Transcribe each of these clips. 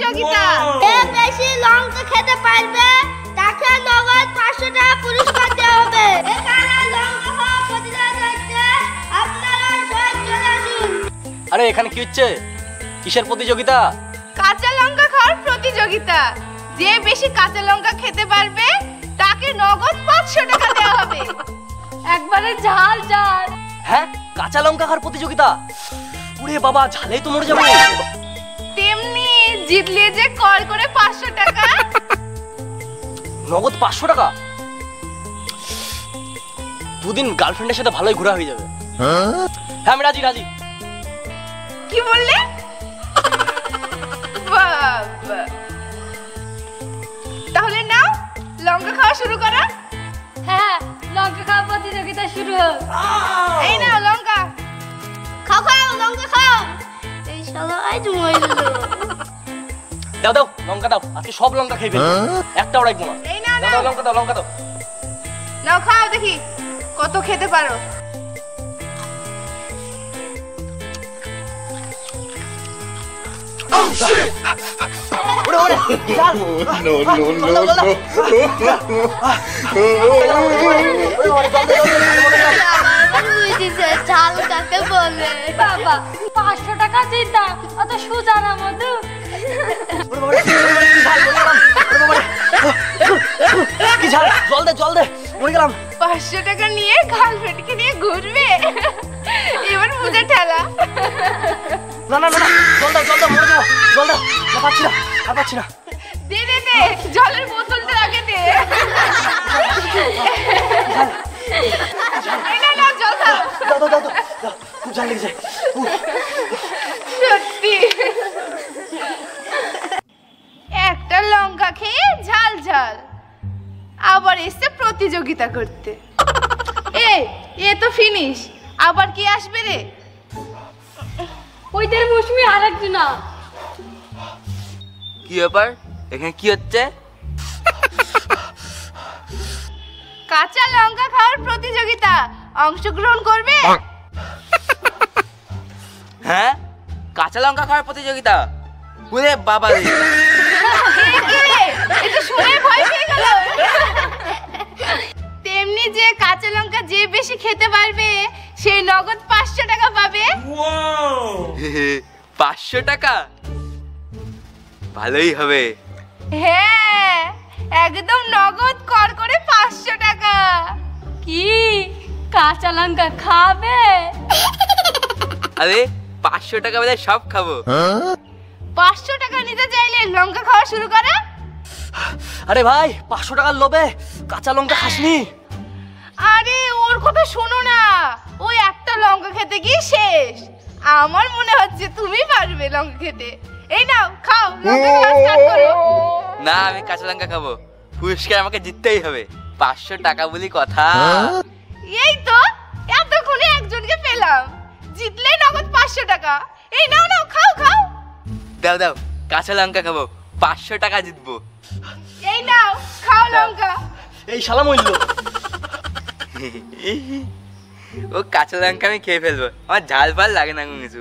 প্রতিযোগিতা। যে বেশি লঙ্কা খেতে পারবে তাকে নগদ 500 টাকা পুরস্কার দেওয়া হবে। এখানে লঙ্কা খাওয়া প্রতিযোগিতা, আপনারা সবাই চলে আসুন। আরে এখানে কি হচ্ছে? কিসের প্রতিযোগিতা? কাঁচা লঙ্কা খাওয়ার প্রতিযোগিতা। যে বেশি কাঁচা লঙ্কা খেতে পারবে তাকে নগদ 500 টাকা দেওয়া হবে। একবারে ঝাল ঝাল। হ্যাঁ, কাঁচা লঙ্কা খাওয়ার প্রতিযোগিতা। ওরে বাবা, ঝালেই তো মরে যাবো। তেমনি জিতলে যে কল করে 500 টাকা। নগদ 500 টাকা? দুদিন গার্লফ্রেন্ডের সাথে ভালোই ঘোরা হয়ে যাবে। হ্যাঁ, আমি রাজি রাজি। কি বললে? বাবা, তাহলে নাও লঙ্কা খাওয়া শুরু করো। হ্যাঁ, লঙ্কা খাওয়া প্রতিযোগিতা শুরু হোক। এই নাও লঙ্কা খাও খাও, লঙ্কা খাও। এই শালা আজ মইলো। দাও দাও লঙ্কা দাও, আজকে সব লঙ্কা খেয়ে ফেলবো, একটাও রাখবো না। এই নাও দাও নাও লঙ্কা দাও, লঙ্কা দাও। নাও খাও দেখি কত খেতে পারো। ওরে ওরে ঝাল কাকে বলে? বাবা 500 টাকা জিতা অত সুজা না মধু। কি ঝাল, জল দে জল দে, মরে গেলাম। 500 টাকা নিয়ে গার্লফ্রেন্ডকে নিয়ে ঘুরবে, এবার বুঝে ঠেলা। না না না না, জল দাও জল দাও, মরে যাবো, জল দাও। না পাচ্ছি না, আর পাচ্ছি না। দে দে দে, জলের বোতলটা আগে দে। এই না না, জল খাও। দাও দাও দাও দাও, খুব ঝাল লেগেছে। সত্যি একটা লঙ্কা খেয়ে ঝাল ঝাল, আবার এসে প্রতিযোগিতা করতে। এ তো ফিনিশ, আবার কি আসবে রে? ওইদের মৌসুমি আরেকজন। কি ব্যাপার, এখানে কি হচ্ছে? কাঁচা লঙ্কা খাওয়ার প্রতিযোগিতা, অংশগ্রহণ করবে? হ্যাঁ, কাঁচা লঙ্কা খাওয়ার প্রতিযোগিতা? ওরে বাবা রে, এটা শুনে ভয় পেয়ে গেল। তেমনি যে কাঁচা লঙ্কা যে বেশি খেতে পারবে সেই নগদ 500 টাকা পাবে। 500 টাকা? ভালোই হবে। হ্যাঁ, একদম নগদ কর করে 500 টাকা। কি কাঁচা লঙ্কা খাবে? আরে 500 টাকা বলে সব খাবো। 500 টাকা নিতে চাইলে লঙ্কা খাওয়া শুরু করো। আরে ভাই, 500 টাকার লোভে কাঁচা লঙ্কা খাসনি? আরে ওর কথা শোনো না, ওই একটা লঙ্কা খেতে গিয়ে শেষ। আমার মনে হচ্ছে তুমি পারবে লঙ্কা খেতে। এই নাও খাও, লঙ্কা খাওয়া স্টার্ট করো। না, আমি কাঁচা লঙ্কা খাবো। পুরস্কার আমাকে জিততেই হবে, 500 টাকা বলি কথা। এই তো এতক্ষণে একজনকে পেলাম, জিতলে নগদ 500 টাকা। এই নাও নাও, খাও খাও। দাও দাও, কাঁচা লঙ্কা খাবো, 500 টাকা জিতবো। এই নাও খাও লঙ্কা। এই শালা মইল। ও কাঁচা লঙ্কা আমি খেয়ে ফেলবো, আমার ঝাল ফাল লাগে না কোনো কিছু।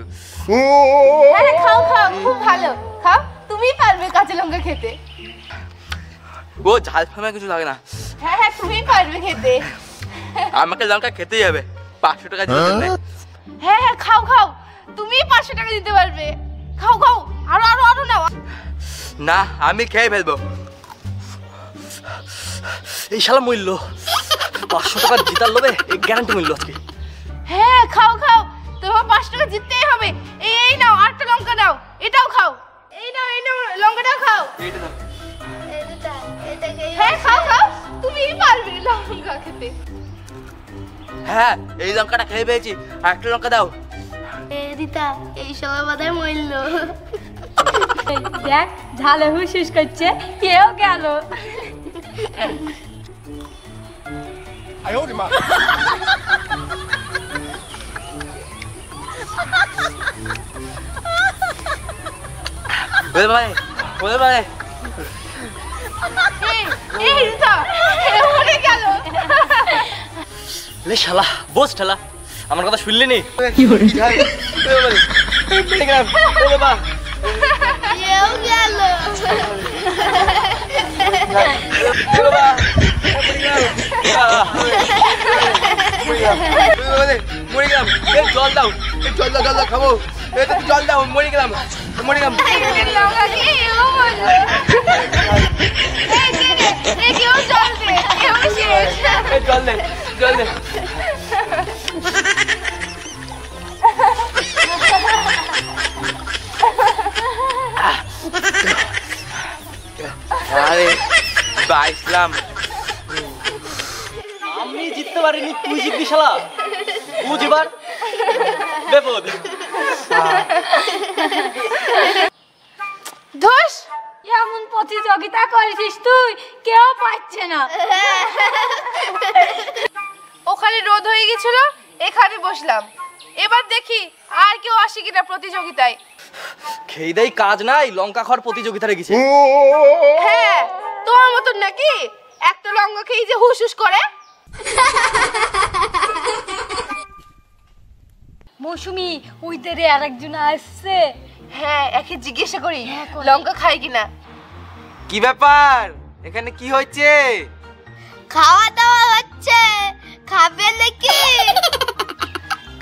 আরে খাও খাও, খুব ভালো, খাও। তুমি পারবে কাঁচা লঙ্কা খেতে। ও ঝাল ফাল আমার কিছু লাগে না। হ্যাঁ হ্যাঁ, তুমি পারবে খেতে। আমাকে লঙ্কা খেতেই হবে, 500 টাকা দিতে হবে। হ্যাঁ হ্যাঁ, খাও খাও, তুমি 500 টাকা দিতে পারবে। খাও খাও, আরো আরো আরো নাও। না, আমি খেয়ে ফেলবো। এই শালা মইল। 500 টাকা জিতার লোভে এই গ্যারান্টি মইল আজকে। হ্যাঁ খাও খাও, তোমার 5 টাকা জিততেই হবে। এই নাও, আরেকটা লঙ্কা নাও, এটাও খাও। এই নাও লঙ্কাটাও খাও। এইটা দাও। হ্যাঁ খাও খাও, তুমি পারবে লঙ্কা খেতে। হ্যাঁ, এই লঙ্কাটা খেয়ে পেয়েছি, আর একটা লঙ্কা দাও। দিতা এই সময় বাদে মইল। দেখ ঝালে হুশিস করছে, কেউ গেল। ওরে ভাই, ওরে ভাই। এই রিতা, মরে গেল। লে শালা, বস ঠেলা, আমার কথা শুনলি নি? এ কেউ গেল। মরে গেলাম, জল দাও, জল দাও, জল দাও, খাবো, জল দাও, মরে গেলাম, মরে গেলাম। লঙ্কা খেয়ে ও মরলো। এই কেউ জল দে, কেউ শেষ। জল দে, জল দে। আরে বাইসলাম। আমি জিততে পারিনি, তুই জিতবি শালা। বুঝ এবার বিপদ। ধুস, এমন প্রতিযোগিতা করেছিস তুই, কেউ পাচ্ছে না। ওখানে রোদ হয়ে গেছিল, এখানে বসলাম। এবার দেখি আর কেউ আসে কিনা প্রতিযোগিতায়। খেয়ে দেয় কাজ নাই, লঙ্কা খাওয়ার প্রতিযোগিতা রেখেছে। হ্যাঁ, তোমার মতন নাকি একটা লঙ্কা খেয়ে যে হুস হুস করে। মৌসুমি, ওই তেরে আরেকজন আসছে। হ্যাঁ, একে জিজ্ঞাসা করি লঙ্কা খায় কিনা। কি ব্যাপার, এখানে কি হচ্ছে? খাওয়া দাওয়া হচ্ছে, খাবে নাকি?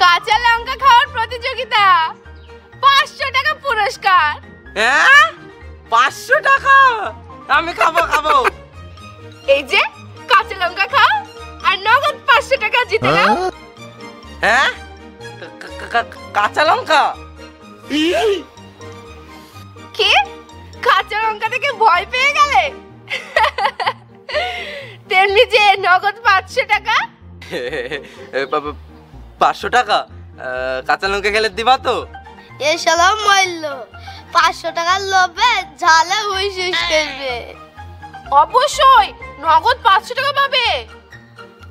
কাঁচা লঙ্কা খাওয়ার প্রতিযোগিতা, 500 টাকা পুরস্কার। হ্যাঁ, 500 টাকা? আমি খাবো, খাবো। এই যে কাঁচা লঙ্কা খাও আর নগদ 500 টাকা জিতে নাও। হ্যাঁ, কাঁচা লঙ্কা? কি, কাঁচা লঙ্কা থেকে ভয় পেয়ে গেলে? তেমনি যে নগদ 500 টাকা। 500 টাকা? কাঁচা লঙ্কা খেলে দিবা তো? এসব মরল, 500 টাকার লোভে ঝালে হুইস হুইস করবে। অবশ্যই নগদ 500 টাকা পাবে।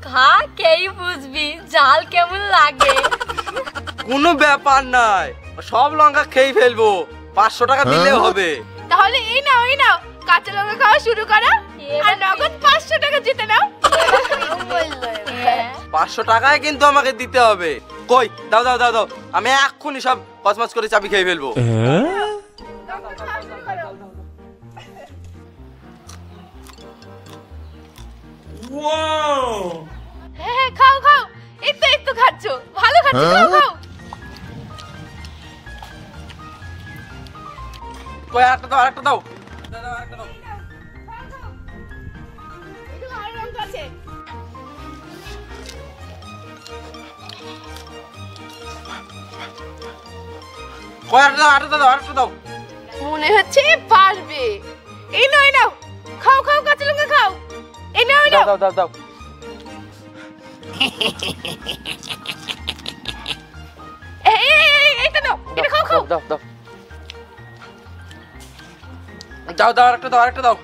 খা, কেই বুঝবি জাল কেমন লাগে। কোনো ব্যাপার নাই, সব লঙ্কা খেয়ে ফেলবো, 500 টাকা দিলেও হবে। তাহলে এই নাও কাঁচা লঙ্কা খাওয়া শুরু করো আর নগদ 500 টাকা জিতে নাও। বললো 500 টাকায় কিন্তু আমাকে দিতে হবে। কই, দাও দাও দাও দাও, আমি এক্ষুনি সব কচমচ করে চাবি খেয়ে ফেলবো। হ্যাঁ, খাও খাও, এই তো খাচ্ছ, ভালো খাচ্ছ, খাও খাও। কই, আরেকটা দাও, আরেকটা দাও, দাও, আরেকটা দাও। কই, আরেকটা দাও, আরেকটা দাও। মনে হচ্ছে পারবে। এই নাও খাও খাও, কাঁচা লঙ্কা খাও। এই নাও দাও দাও দাও দাও। এইটা নাও, এটা খাও খাও। দাও দাও দাও দাও, আরেকটা দাও, আরেকটা দাও।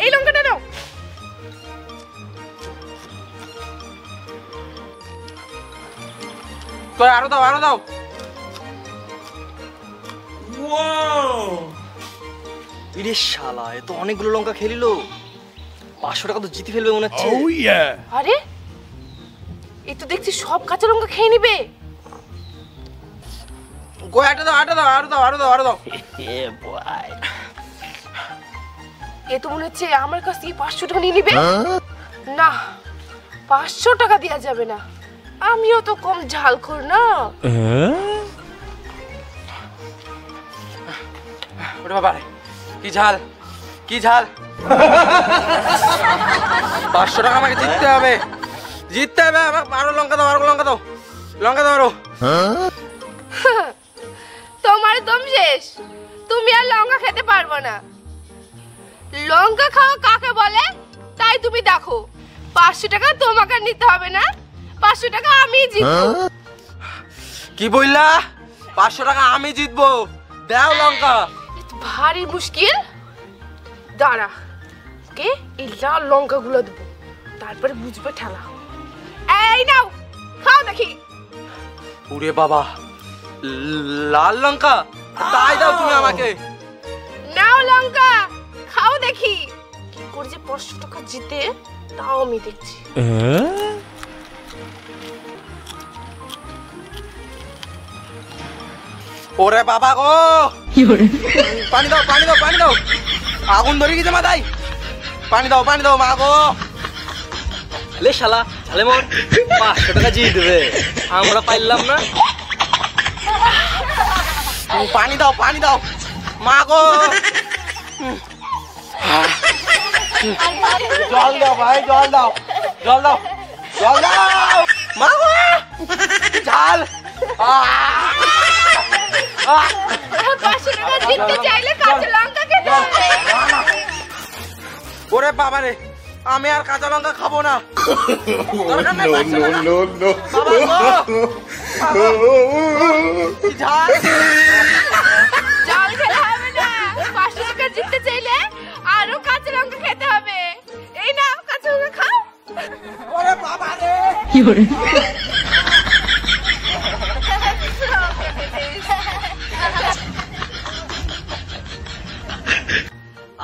এই লঙ্কাটা নাও। কই, আরো দাও, আরো দাও। ইরে শালা, এ তো অনেকগুলো লঙ্কা খেলিলো, 500 টাকা তো জিতে ফেলবে মনে হচ্ছে। আরে, এই তো দেখছি সব কাঁচা লঙ্কা খেয়ে নিবে। কই, আরেকটা দাও, আরেকটা দাও, আরো দাও, আরো দাও, আরো দাও। এ তো মনে হচ্ছে আমার কাছ থেকে 500 টাকা নিয়ে নিবে। না, 500 টাকা দেওয়া যাবে না, আমিও তো কম ঝালখোর না। ওরে বাবা, কি ঝাল, কি ঝাল। 500 টাকা আমাকে জিততে হবে, জিততে হবে। আরো লঙ্কা দাও, আরো লঙ্কা দাও, লঙ্কা দাও আরো। তোমার দম শেষ, তুমি আর লঙ্কা খেতে পারবে না। লঙ্কা খাওয়া কাকে বলে তাই তুমি দেখো। 500 টাকা তোমাকে নিতে হবে না, 500 টাকা আমি জিতবো। কি বললা? 500 টাকা আমি জিতবো? দাও লঙ্কা। ভারী মুশকিল, দাঁড়া, কে এই লাল লঙ্কা গুলো দেবো, তারপরে বুঝবে ঠেলা। এই নাও, খাও দেখি। ওরে বাবা, লাল লঙ্কা? তাই দাও তুমি আমাকে। নাও লঙ্কা, খাও দেখি। কি করে যে 500 টাকা জিতে তাও আমি দেখছি। ওরে বাবা গো, পানি দাও পানি দাও পানি দাও, আগুন ধরে গেছে মাথায়, পানি দাও মা গো। লে শালা ঝালে মোর 500 টাকা জিতে দেবে, আমরা পাইলাম না। পানি দাও মা গো। জল দাও ভাই, জল দাও মা গো, ঝাল। 500 টাকা জিততে চাইলে কাঁচা লঙ্কা খেতে হবে। ওরে বাবা রে, আমি আর কাঁচা লঙ্কা খাবো না। দরকার নাই 500 টাকা। বাবা গো, ঝাল জল খেলে হবে না, 500 টাকা জিততে চাইলে আরো কাঁচা লঙ্কা খেতে হবে। এই নাও কাঁচা লঙ্কা খাও। ওরে বাবা রে।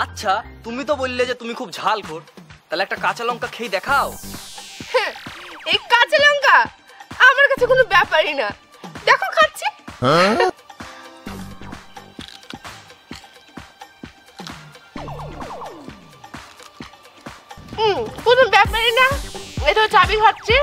আচ্ছা তুমি তো বললে যে তুমি খুব ঝাল খোর, তাহলে একটা কাঁচা লঙ্কা খেয়ে দেখাও। এই কাঁচা লঙ্কা আমার কাছে কোনো ব্যাপারই না, দেখো খাচ্ছি। কোনো ব্যাপারই না, এটা চাবি খাচ্ছি।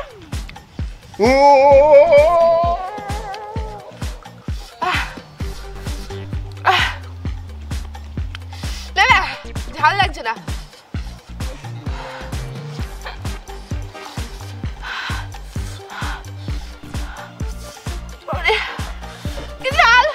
ঝাল লাগছে না। কি ঝাল!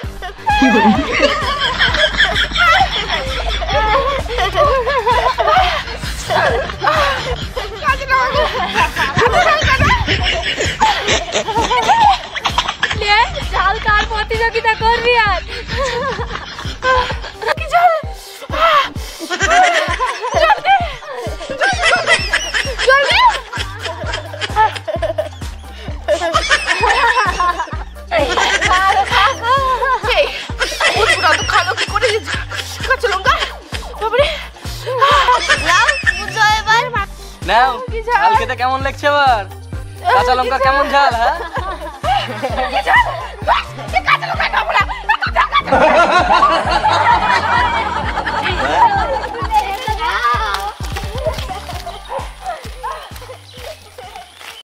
ঝাল কার প্রতিযোগিতা করবি আর? কি ঝাল! জলদি! খালো কি করে কাঁচা লঙ্কা? বাবারে! নাও বুঝো এবার। নাও, কি ঝাল! ঝাল খেতে কেমন লাগছে এবার? কাঁচা লঙ্কা কেমন ঝাল? হ্যাঁ কি ঝাল!